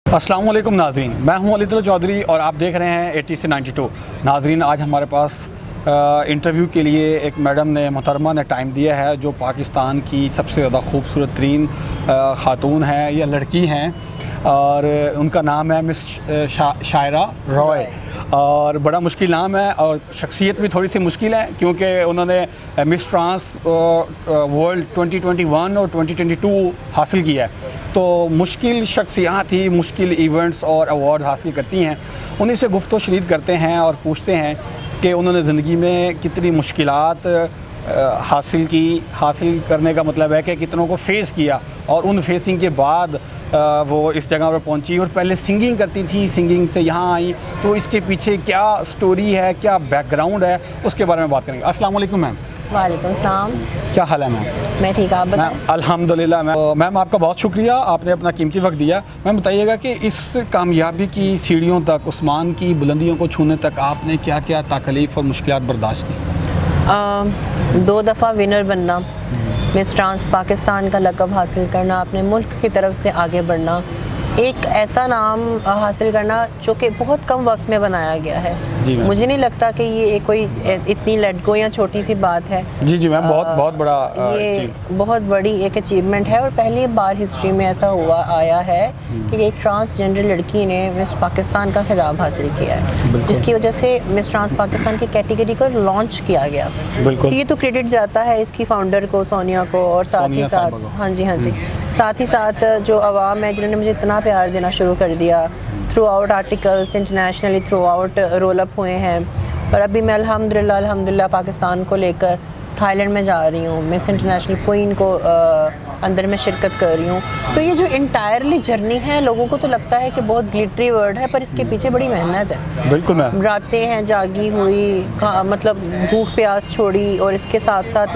अस्सलाम वालेकुम नाजरीन, मैं हूं अलीदुल्ला चौधरी और आप देख रहे हैं 80 से 92। नाजरीन, आज हमारे पास इंटरव्यू के लिए एक मैडम ने मोहतरमा ने टाइम दिया है जो पाकिस्तान की सबसे ज़्यादा खूबसूरत तरीन ख़ातून है या लड़की हैं और उनका नाम है मिस शायरा रॉय। और बड़ा मुश्किल नाम है और शख्सियत भी थोड़ी सी मुश्किल है क्योंकि उन्होंने मिस फ्रांस वर्ल्ड 2021 और 2022 हासिल किया है। तो मुश्किल शख्सियात ही मुश्किल इवेंट्स और अवार्ड हासिल करती हैं। उन्हीं से गुफ्तगू शनीद करते हैं और पूछते हैं कि उन्होंने ज़िंदगी में कितनी मुश्किलात हासिल करने का मतलब है कि कितनों को फेस किया और उन फेसिंग के बाद वो इस जगह पर पहुंची। और पहले सिंगिंग करती थी, सिंगिंग से यहाँ आई, तो इसके पीछे क्या स्टोरी है, क्या बैकग्राउंड है, उसके बारे में बात करेंगे। अस्सलाम वालेकुम मैम। वालेकुम सलाम। क्या हाल है मैम? मैं ठीक, आप बताएं। अल्हम्दुलिल्लाह मैम आपका बहुत शुक्रिया, आपने अपना कीमती वक्त दिया। मैम बताइएगा कि इस कामयाबी की सीढ़ियों तक, उस्मान की बुलंदियों को छूने तक आपने क्या क्या तकलीफ़ और मुश्किलात बर्दाश्त की? 2 दफ़ा विनर बनना, मिस ट्रांस पाकिस्तान का लक़ब हासिल करना, अपने मुल्क की तरफ से आगे बढ़ना, एक ऐसा नाम हासिल करना जो कि बहुत कम वक्त में बनाया गया है। मुझे नहीं लगता कि ये कोई इतनी लेट गो या छोटी सी बात है। जी मैम, बहुत बड़ा ये बहुत बड़ी एक अचीवमेंट है और पहली बार हिस्ट्री में ऐसा हुआ आया है कि एक ट्रांसजेंडर लड़की ने मिस पाकिस्तान का खिताब हासिल किया है, जिसकी वजह से मिस ट्रांस पाकिस्तान की कैटेगरी को लॉन्च किया गया। तो ये तो क्रेडिट जाता है इसकी फाउंडर को, सोनिया को, और साथ ही साथ साथ ही साथ जो आवाम है जिन्होंने मुझे इतना प्यार देना शुरू कर दिया। Through out articles internationally through out roll up हुए हैं और अभी मैं अल्हम्दुलिल्लाह पाकिस्तान को लेकर थाईलैंड में जा रही हूँ। मिस इंटरनेशनल क्वीन को अंदर में शिरकत कर रही हूँ। तो ये जो इंटायरली जर्नी है, लोगों को तो लगता है कि बहुत ग्लिटरी वर्ड है, पर इसके पीछे बड़ी मेहनत है। बिल्कुल मैम। रातें हैं जागी हुई, मतलब भूख प्यास छोड़ी, और इसके साथ साथ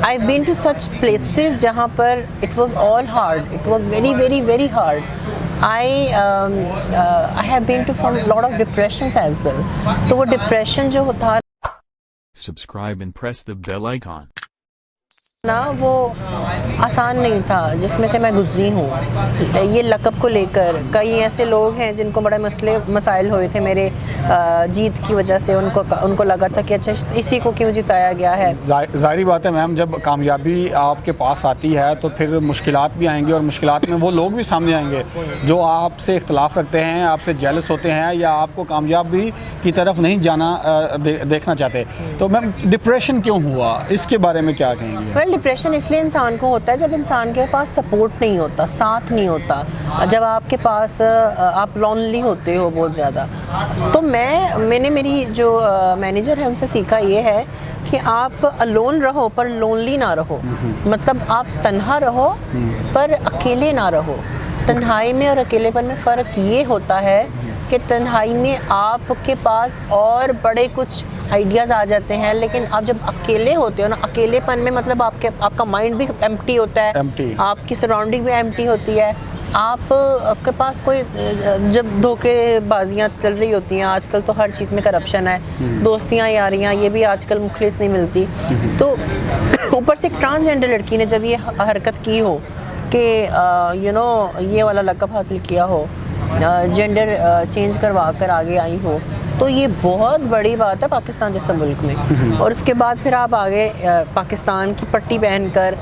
I been to such places जहाँ पर it was all hard, it was very very very hard. I have been to from lot of depressions as well. तो वो डिप्रेशन जो था Subscribe and press the bell icon. ना, वो आसान नहीं था जिसमें से मैं गुजरी हूँ। ये लक़ब को लेकर कई ऐसे लोग हैं जिनको बड़े मसाइल हुए थे मेरे जीत की वजह से। उनको लगा था कि अच्छा इसी को क्यों जिताया गया है। ज़ाहिरी बात है मैम, जब कामयाबी आपके पास आती है तो फिर मुश्किलात भी आएंगी और मुश्किलात में वो लोग भी सामने आएंगे जो आपसे इख्तलाफ रखते हैं, आपसे जेलस होते हैं या आपको कामयाबी की तरफ नहीं जाना देखना चाहते। तो मैम डिप्रेशन क्यों हुआ, इसके बारे में क्या कहेंगे? डिप्रेशन इसलिए इंसान को होता है जब इंसान के पास सपोर्ट नहीं होता, साथ नहीं होता, जब आपके पास आप लोनली होते हो बहुत ज़्यादा। तो मैंने मेरी जो मैनेजर है उनसे सीखा ये है कि आप अलोन रहो पर लोनली ना रहो। मतलब आप तन्हा रहो पर अकेले ना रहो। तन्हाई में और अकेलेपन में फ़र्क ये होता है कि तन्हाई में आपके पास और बड़े कुछ आइडियाज़ आ जाते हैं, लेकिन आप जब अकेले होते हो ना, अकेलेपन में मतलब आपका माइंड भी एम्प्टी होता है, आपकी सराउंडिंग भी एम्प्टी होती है। आपके पास कोई जब धोखेबाजियाँ चल रही होती हैं, आजकल तो हर चीज़ में करप्शन है, दोस्तियाँ यारियाँ ये भी आजकल मुखलिस नहीं मिलती। तो ऊपर से एक ट्रांसजेंडर लड़की ने जब ये हरकत की हो कि ये वाला लक़ब हासिल किया हो, जेंडर चेंज करवा कर आगे आई हो, तो ये बहुत बड़ी बात है पाकिस्तान जैसे मुल्क में। और उसके बाद फिर आप आगे पाकिस्तान की पट्टी पहनकर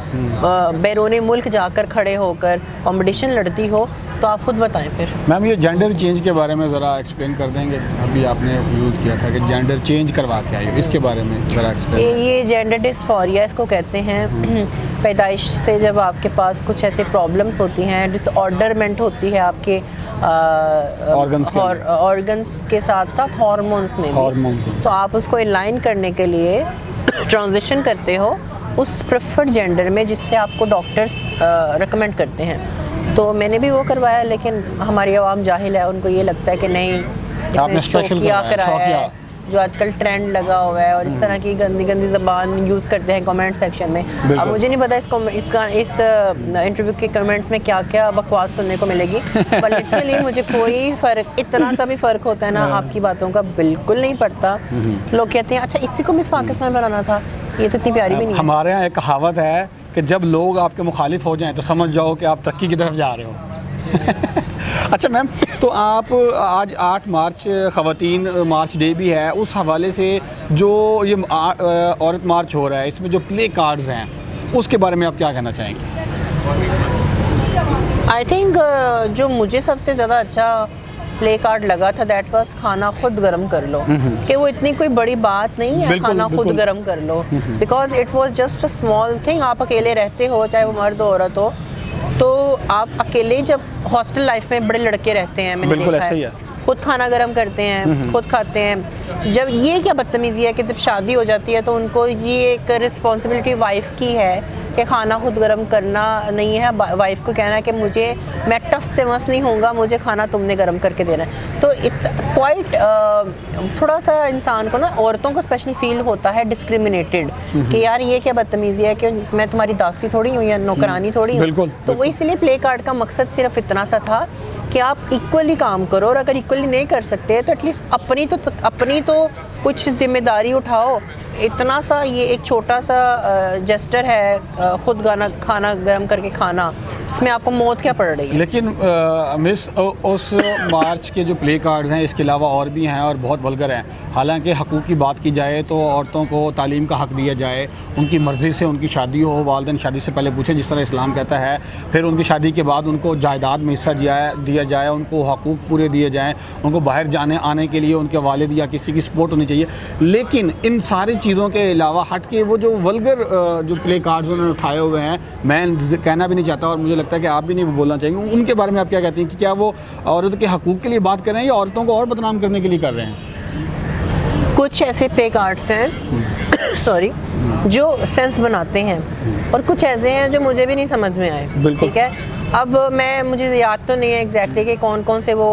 बैरूनी मुल्क जाकर खड़े होकर कंपटीशन लड़ती हो, तो आप खुद बताएं फिर। मैम ये जेंडर चेंज के बारे में ज़रा एक्सप्लेन कर देंगे? अभी आपने यूज़ किया था कि जेंडर चेंज करवा के आई हो, इसके बारे में ज़रा एक्सप्लेन। ये जेंडर डिस्फोरिया इसको कहते हैं। पैदाइश से जब आपके पास कुछ ऐसे प्रॉब्लम्स होती हैं, डिसऑर्डरमेंट होती है आपके ऑर्गन्स के साथ साथ हार्मोन्स में भी, तो आप उसको अलाइन करने के लिए ट्रांजिशन करते हो उस प्रेफर्ड जेंडर में जिससे आपको डॉक्टर्स रिकमेंड करते हैं। तो मैंने भी वो करवाया, लेकिन हमारी आवाम जाहिल है, उनको ये लगता है कि नहीं आपने स्पेशल कराया है, जो आजकल ट्रेंड लगा हुआ है, और इस तरह की गंदी गंदी ज़बान यूज़ करते हैं कमेंट सेक्शन में। अब मुझे नहीं पता इस इंटरव्यू के कमेंट्स में क्या क्या बकवास सुनने को मिलेगी, पर लिटरली मुझे कोई फ़र्क, इतना सा भी फ़र्क होता है ना आपकी बातों का, बिल्कुल नहीं पड़ता। लोग कहते हैं अच्छा इसी को मिस पाकिस्तान बनाना था, ये तो इतनी प्यारी भी नहीं है। हमारे यहाँ एक कहावत है कि जब लोग आपके मुखालिफ हो जाएं तो समझ जाओ कि आप तरक्की की तरफ जा रहे हो। अच्छा मैम, तो आप आज 8 मार्च ख़वातीन मार्च डे भी है, उस हवाले से जो ये औरत मार्च हो रहा है, इसमें जो प्ले कार्ड्स हैं उसके बारे में आप क्या कहना चाहेंगे? आई थिंक जो मुझे सबसे ज़्यादा अच्छा प्ले कार्ड लगा था दैट वाज खाना खुद गर्म कर लो, कि वो इतनी कोई बड़ी बात नहीं है, बिल्कुल, खाना खुद बिल्कुल। गर्म कर लो, because it was just a small thing. आप अकेले रहते हो, चाहे वो मर्द हो औरत हो, तो आप अकेले जब हॉस्टल लाइफ में बड़े लड़के रहते हैं, मैंने बिल्कुल देखा ऐसे ही है, है। खुद खाना गर्म करते हैं, खुद खाते हैं। जब ये क्या बदतमीज़ी है कि जब शादी हो जाती है तो उनको ये एक रिस्पॉन्सिबिलिटी वाइफ की है कि खाना खुद गर्म करना नहीं है, वाइफ को कहना है कि मैं टस से मस नहीं होऊंगा, मुझे खाना तुमने गर्म करके देना है। तो इट्स क्वाइट थोड़ा सा इंसान को ना, औरतों को स्पेशली फील होता है डिस्क्रिमिनेटेड कि यार ये क्या बदतमीज़ी है कि मैं तुम्हारी दासी थोड़ी हूँ या नौकरानी थोड़ी हूँ। बिल्कुल, तो वो इसलिए प्ले कार्ड का मकसद सिर्फ इतना सा था कि आप इक्वली काम करो, और अगर इक्वली नहीं कर सकते तो एटलीस्ट अपनी तो कुछ जिम्मेदारी उठाओ। इतना सा ये एक छोटा सा जेस्टर है, खुद खाना गर्म करके खाना, इसमें आपको मौत क्या पड़ रही है? लेकिन मिस उस मार्च के जो प्ले कार्ड्स हैं इसके अलावा और भी हैं और बहुत वल्गर हैं। हालांकि हकूक़ की बात की जाए तो औरतों को तालीम का हक़ दिया जाए, उनकी मर्ज़ी से उनकी शादी हो, वालिदैन शादी से पहले पूछें जिस तरह इस्लाम कहता है, फिर उनकी शादी के बाद उनको जायदाद में हिस्सा दिया जाए, उनको हकूक़ पूरे दिए जाएँ, उनको बाहर जाने आने के लिए उनके वालिद या किसी की सपोर्ट होनी चाहिए। लेकिन इन सारी चीज़ों के अलावा हट के वो जो वल्गर जो प्ले कार्ड्स उन्होंने उठाए हुए हैं, मैं कहना भी नहीं चाहता और मुझे लगता है कि आप भी नहीं बोलना चाहेंगे, उनके बारे में आप क्या कहते हैं कि क्या वो औरत के हकूक़ के लिए बात कर रहे हैं या औरतों को और बदनाम करने के लिए कर रहे हैं? कुछ ऐसे प्ले कार्ड्स हैं सॉरी जो सेंस बनाते हैं, और कुछ ऐसे हैं जो मुझे भी नहीं समझ में आए। बिल्कुल। ठीक है, अब मुझे याद तो नहीं है एग्जैक्टली कि कौन कौन से वो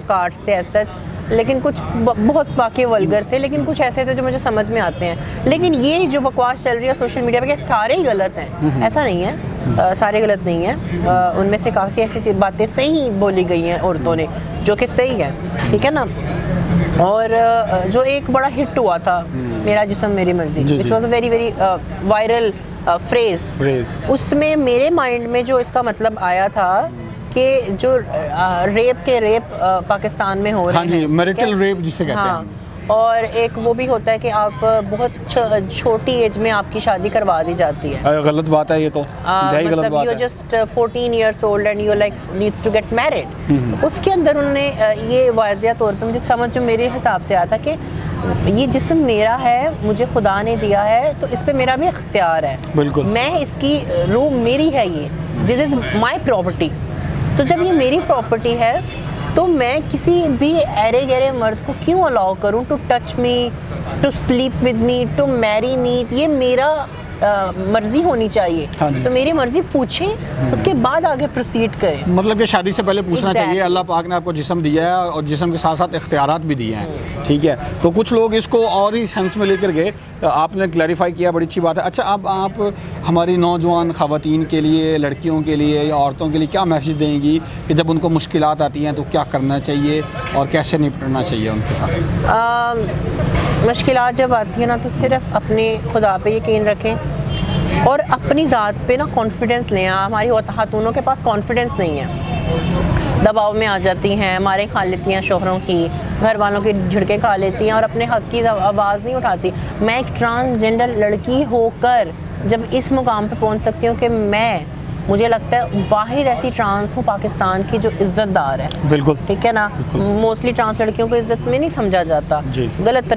कार्ड्स थे एज सच, लेकिन कुछ बहुत वाकई वल्गर थे, लेकिन कुछ ऐसे थे जो मुझे समझ में आते हैं। लेकिन ये जो बकवास चल रही है सोशल मीडिया पे कि सारे ही गलत हैं, ऐसा नहीं है। सारे गलत नहीं हैं, उनमें से काफ़ी ऐसी बातें सही बोली गई हैं औरतों ने जो कि सही है, ठीक है ना। और जो एक बड़ा हिट हुआ था, मेरा जिस्म मेरी मर्जी, which was a very very viral phrase, उसमें मेरे माइंड में जो इसका मतलब आया था कि जो रेप पाकिस्तान में हो रहे हैं, हाँ जी, मैरिटल रेप जिसे कहते हैं। और एक वो भी होता है कि आप बहुत छोटी एज में आपकी शादी करवा दी जाती है। गलत बात है ये तो, यही गलत बात है। Just 14 years old and you like needs to get married। उसके अंदर उन्होंने ये वाज़िया तौर पे मुझे समझ जो मेरे हिसाब से आया था कि ये जिस्म मेरा है, मुझे खुदा ने दिया है, तो इस पे मेरा भी इख्तियार है। बिल्कुल, मैं इसकी रूह मेरी है, ये दिस इज़ माई प्रॉपर्टी। तो जब ये मेरी प्रॉपर्टी है तो मैं किसी भी अरे गहरे मर्द को क्यों अलाउ करूं to touch me, to sleep with me, to marry me? ये मेरा मर्जी होनी चाहिए। हाँ, तो मेरी मर्जी पूछें, उसके बाद आगे प्रोसीड करें। मतलब कि शादी से पहले पूछना चाहिए। अल्लाह पाक ने आपको जिस्म दिया है और जिस्म के साथ साथ इख्तियारात भी दिए हैं, ठीक है। तो कुछ लोग इसको और ही सेंस में लेकर गए, आपने क्लैरिफाई किया, बड़ी अच्छी बात है। अच्छा, अब आप हमारी नौजवान ख़वातीन के लिए, लड़कियों के लिए या औरतों के लिए क्या मैसेज देंगी कि जब उनको मुश्किलात आती हैं तो क्या करना चाहिए और कैसे निपटना चाहिए उनके साथ? मुश्किलात जब आती है ना तो सिर्फ अपने खुदा पे यकीन रखें और अपनी ज़ात पे ना कॉन्फिडेंस लें। हमारी खातूनों के पास कॉन्फिडेंस नहीं है, दबाव में आ जाती हैं, मारे खा लेती हैं शोहरों की, घर वालों की झिड़के खा लेती हैं और अपने हक़ की आवाज़ नहीं उठाती। मैं एक ट्रांसजेंडर लड़की होकर जब इस मुकाम पे पहुंच सकती हूँ कि मुझे लगता है वाहिद ऐसी ट्रांस हूँ पाकिस्तान की जो इज़्ज़तदार है। बिल्कुल, ठीक है ना। मोस्टली ट्रांस लड़कियों को इज़्ज़त में नहीं समझा जाता, गलत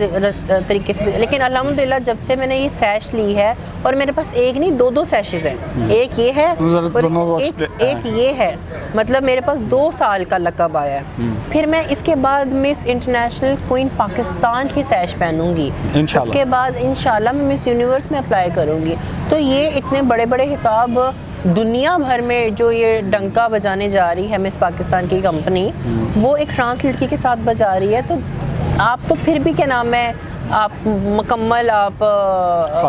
तरीके से। लेकिन अल्हम्दुलिल्लाह जब से मैंने ये सैश ली है, और मेरे पास एक नहीं 2 सैशेज हैं, एक ये है और एक ये है, मतलब मेरे पास 2 साल का लक़ब आया है। फिर मैं इसके बाद मिस इंटरनेशनल क्वीन पाकिस्तान की सैश पहनूंगी, उसके बाद इंशाल्लाह मैं मिस यूनिवर्स में अप्लाई करूंगी। तो ये इतने बड़े बड़े खिताब दुनिया भर में जो ये डंका बजाने जा रही है मिस पाकिस्तान की कंपनी, वो एक ट्रांस लड़की के साथ बजा रही है। तो आप तो फिर भी क्या नाम है, आप मुकम्मल आप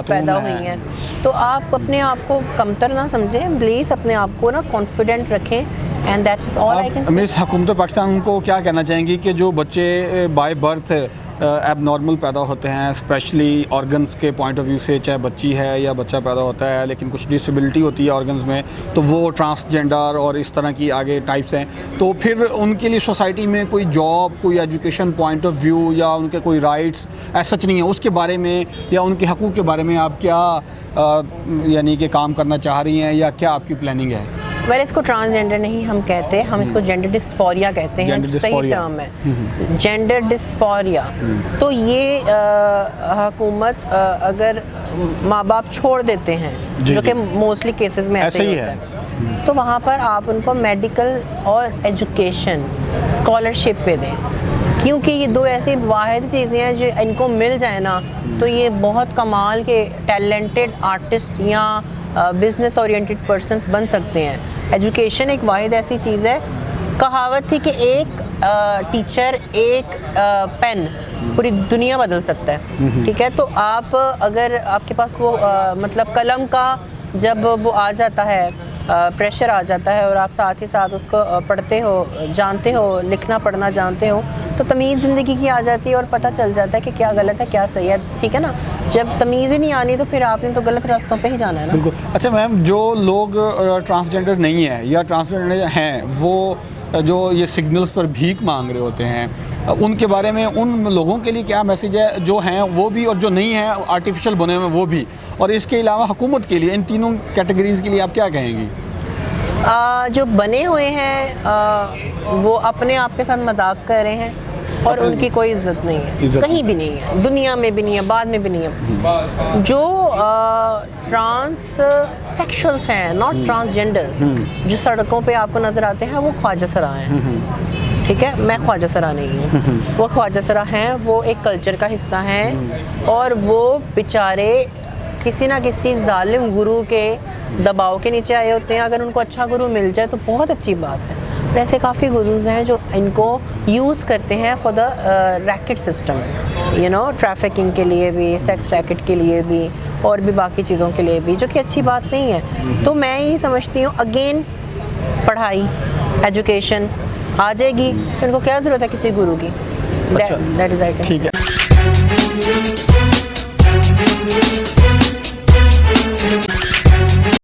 पैदा हुई हैं, तो आप अपने आप को कमतर ना समझें, प्लीज़ अपने आप को ना कॉन्फिडेंट रखें। And that is all I can say. Miss हुकूमत पाकिस्तान उनको क्या कहना चाहेंगी कि जो बच्चे बाय बर्थ एबनॉर्मल पैदा होते हैं, स्पेशली ऑर्गन्स के पॉइंट ऑफ व्यू से, चाहे बच्ची है या बच्चा पैदा होता है, लेकिन कुछ डिसेबिलिटी होती है ऑर्गन्स में, तो वो ट्रांसजेंडर और इस तरह की आगे टाइप्स हैं, तो फिर उनके लिए सोसाइटी में कोई जॉब, कोई एजुकेशन पॉइंट ऑफ व्यू या उनके कोई राइट्स ऐसा सच नहीं है, उसके बारे में या उनके हकूक़ के बारे में आप क्या यानी कि काम करना चाह रही हैं या क्या आपकी प्लानिंग है? वेल, इसको ट्रांसजेंडर नहीं हम कहते, हम इसको जेंडर डिस्फोरिया कहते हैं, Gender सही dysphoria। टर्म है जेंडर डिस्फोरिया। तो ये हुकूमत अगर माँ बाप छोड़ देते हैं, जी, जो जी। कि मोस्टली केसेस में ऐसे ही ही होता है, तो वहाँ पर आप उनको मेडिकल और एजुकेशन स्कॉलरशिप पे दें, क्योंकि ये दो ऐसी वाहिद चीज़ें हैं जो इनको मिल जाए ना तो ये बहुत कमाल के टैलेंटेड आर्टिस्ट या बिजनेस ओरिएंटेड पर्सन्स बन सकते हैं। एजुकेशन एक वाहिद ऐसी चीज़ है, कहावत थी कि एक टीचर एक पेन पूरी दुनिया बदल सकता है, ठीक है। तो आप अगर आपके पास वो मतलब कलम का जब वो आ जाता है, प्रेशर आ जाता है और आप साथ ही साथ उसको पढ़ते हो, जानते हो, लिखना पढ़ना जानते हो, तो तमीज़ ज़िंदगी की आ जाती है और पता चल जाता है कि क्या गलत है क्या सही है, ठीक है ना। जब तमीज़ ही नहीं आनी तो फिर आपने तो गलत रास्तों पे ही जाना है ना। बिल्कुल। अच्छा मैम, जो लोग ट्रांसजेंडर नहीं है या ट्रांसजेंडर हैं, वो जो ये सिग्नल्स पर भीख मांग रहे होते हैं, उनके बारे में उन लोगों के लिए क्या मैसेज है, जो हैं वो भी और जो नहीं हैं आर्टिफिशियल बने हुए वो भी, और इसके अलावा हुकूमत के लिए, इन तीनों कैटेगरीज़ के लिए आप क्या कहेंगी? जो बने हुए हैं वो अपने आप के साथ मजाक कर रहे हैं और उनकी कोई इज्जत नहीं है, कहीं भी नहीं है, दुनिया में भी नहीं है, बाद में भी नहीं है। जो ट्रांस सेक्सुअल्स हैं, नॉट ट्रांसजेंडर्स, जो सड़कों पे आपको नज़र आते हैं, वो ख्वाजा सरा हैं, ठीक है। मैं ख्वाजा सरा नहीं हूँ, वो ख्वाजा सरा हैं, वो एक कल्चर का हिस्सा हैं और वो बेचारे किसी ना किसी जालिम गुरु के दबाव के नीचे आए होते हैं। अगर उनको अच्छा गुरु मिल जाए तो बहुत अच्छी बात है। ऐसे काफ़ी गुरुज हैं जो इनको यूज़ करते हैं for the racket system, you know, trafficking के लिए भी, सेक्स रैकेट के लिए भी और भी बाकी चीज़ों के लिए भी, जो कि अच्छी बात नहीं है। तो मैं यही समझती हूँ, अगेन पढ़ाई, एजुकेशन आ जाएगी तो इनको क्या ज़रूरत है किसी गुरु की। अच्छा, दैट इज़ राइट, ठीक है।